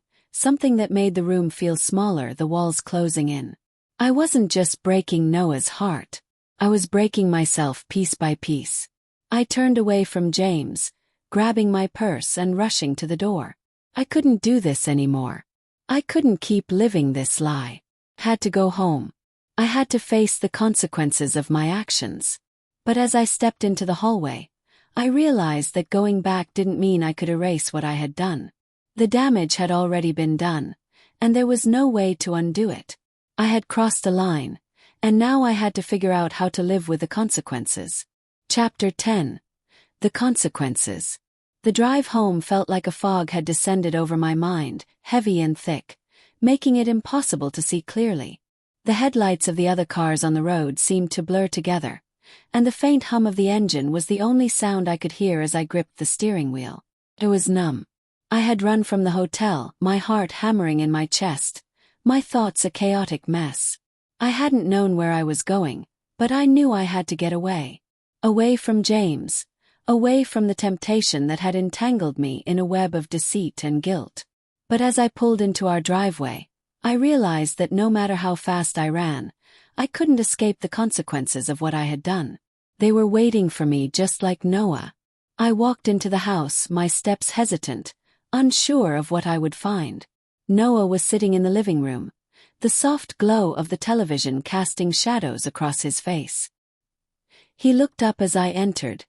that made the room feel smaller, the walls closing in. I wasn't just breaking Noah's heart. I was breaking myself piece by piece. I turned away from James, grabbing my purse and rushing to the door. I couldn't do this anymore. I couldn't keep living this lie. Had to go home. I had to face the consequences of my actions. But as I stepped into the hallway, I realized that going back didn't mean I could erase what I had done. The damage had already been done, and there was no way to undo it. I had crossed a line, and now I had to figure out how to live with the consequences. Chapter 10. The Consequences. The drive home felt like a fog had descended over my mind, heavy and thick, making it impossible to see clearly. The headlights of the other cars on the road seemed to blur together, and the faint hum of the engine was the only sound I could hear as I gripped the steering wheel. I was numb. I had run from the hotel, my heart hammering in my chest, my thoughts a chaotic mess. I hadn't known where I was going, but I knew I had to get away. Away from James, away from the temptation that had entangled me in a web of deceit and guilt. But as I pulled into our driveway, I realized that no matter how fast I ran, I couldn't escape the consequences of what I had done. They were waiting for me just like Noah. I walked into the house, my steps hesitant, unsure of what I would find. Noah was sitting in the living room, the soft glow of the television casting shadows across his face. He looked up as I entered,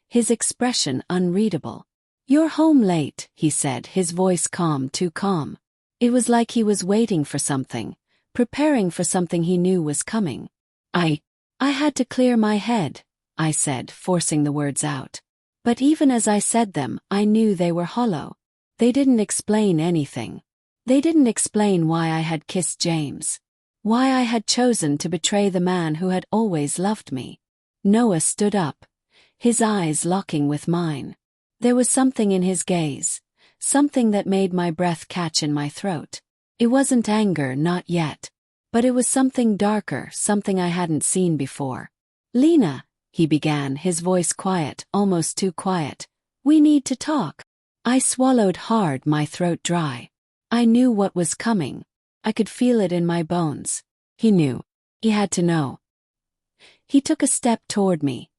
his expression unreadable. "You're home late," he said, his voice calm, too calm. It was like he was waiting for something, preparing for something he knew was coming. I had to clear my head," I said, forcing the words out. But even as I said them, I knew they were hollow. They didn't explain anything. They didn't explain why I had kissed James. Why I had chosen to betray the man who had always loved me. Noah stood up, his eyes locking with mine. There was something in his gaze, something that made my breath catch in my throat. It wasn't anger, not yet. But it was something darker, something I hadn't seen before. "Lena," he began, his voice quiet, almost too quiet. "We need to talk." I swallowed hard, my throat dry. I knew what was coming. I could feel it in my bones. He knew. He had to know. He took a step toward me,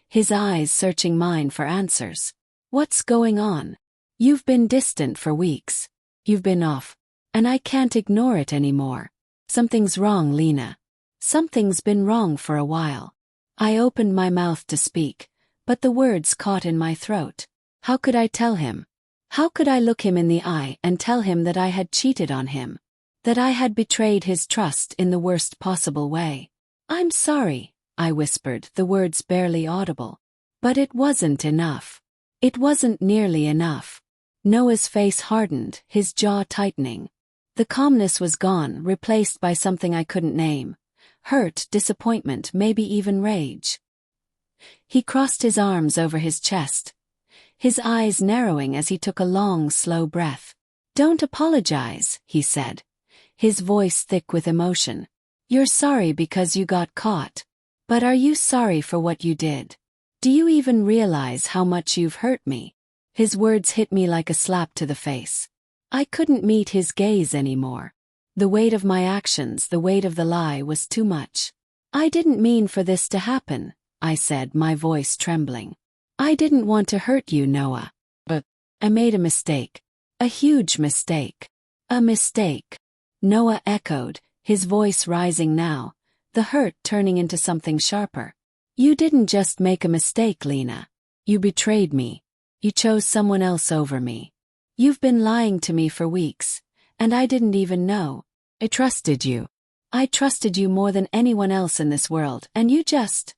his eyes searching mine for answers. "What's going on? You've been distant for weeks. You've been off. And I can't ignore it anymore. Something's wrong, Lena. Something's been wrong for a while." I opened my mouth to speak, but the words caught in my throat. How could I tell him? How could I look him in the eye and tell him that I had cheated on him? That I had betrayed his trust in the worst possible way? "I'm sorry," I whispered, the words barely audible. But it wasn't enough. It wasn't nearly enough. Noah's face hardened, his jaw tightening. The calmness was gone, replaced by something I couldn't name. Hurt, disappointment, maybe even rage. He crossed his arms over his chest, his eyes narrowing as he took a long, slow breath. "Don't apologize," he said, his voice thick with emotion. "You're sorry because you got caught. But are you sorry for what you did? Do you even realize how much you've hurt me?" His words hit me like a slap to the face. I couldn't meet his gaze anymore. The weight of my actions, the weight of the lie was too much. "I didn't mean for this to happen," I said, my voice trembling. "I didn't want to hurt you, Noah. But I made a mistake. A huge mistake. A mistake." Noah echoed, his voice rising now, the hurt turning into something sharper. "You didn't just make a mistake, Lena. You betrayed me. You chose someone else over me. You've been lying to me for weeks, and I didn't even know. I trusted you. I trusted you more than anyone else in this world, and you just—"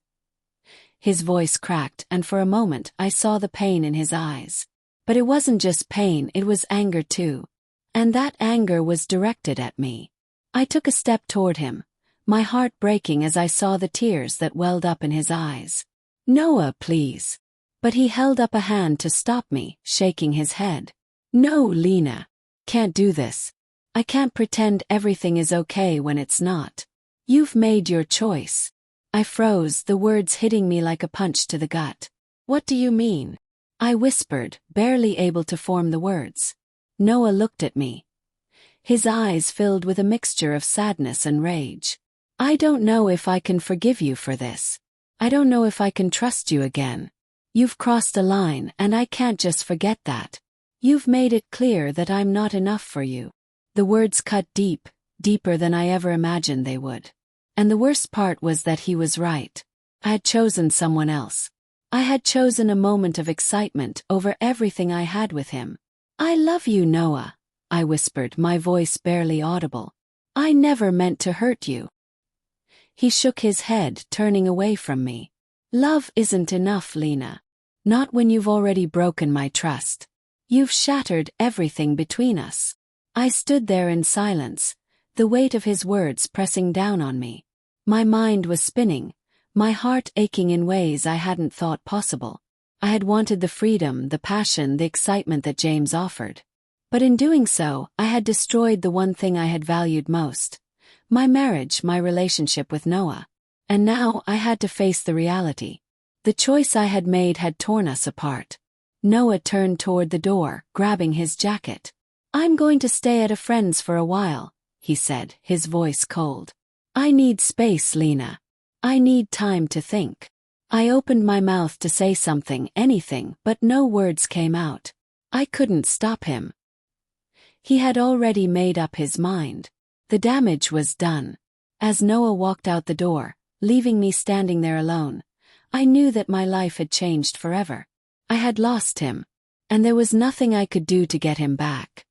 His voice cracked, and for a moment I saw the pain in his eyes. But it wasn't just pain, it was anger too. And that anger was directed at me. I took a step toward him, my heart breaking as I saw the tears that welled up in his eyes. "Noah, please." But he held up a hand to stop me, shaking his head. "No, Lena. Can't do this. I can't pretend everything is okay when it's not. You've made your choice." I froze, the words hitting me like a punch to the gut. "What do you mean?" I whispered, barely able to form the words. Noah looked at me, his eyes filled with a mixture of sadness and rage. "I don't know if I can forgive you for this. I don't know if I can trust you again. You've crossed a line, and I can't just forget that. You've made it clear that I'm not enough for you." The words cut deep, deeper than I ever imagined they would. And the worst part was that he was right. I had chosen someone else. I had chosen a moment of excitement over everything I had with him. "I love you, Noah," I whispered, my voice barely audible. "I never meant to hurt you." He shook his head, turning away from me. "Love isn't enough, Lena. Not when you've already broken my trust. You've shattered everything between us." I stood there in silence, the weight of his words pressing down on me. My mind was spinning, my heart aching in ways I hadn't thought possible. I had wanted the freedom, the passion, the excitement that James offered. But in doing so, I had destroyed the one thing I had valued most. My marriage, my relationship with Noah. And now I had to face the reality. The choice I had made had torn us apart. Noah turned toward the door, grabbing his jacket. "I'm going to stay at a friend's for a while," he said, his voice cold. "I need space, Lena. I need time to think." I opened my mouth to say something, anything, but no words came out. I couldn't stop him. He had already made up his mind. The damage was done. As Noah walked out the door, leaving me standing there alone, I knew that my life had changed forever. I had lost him, and there was nothing I could do to get him back.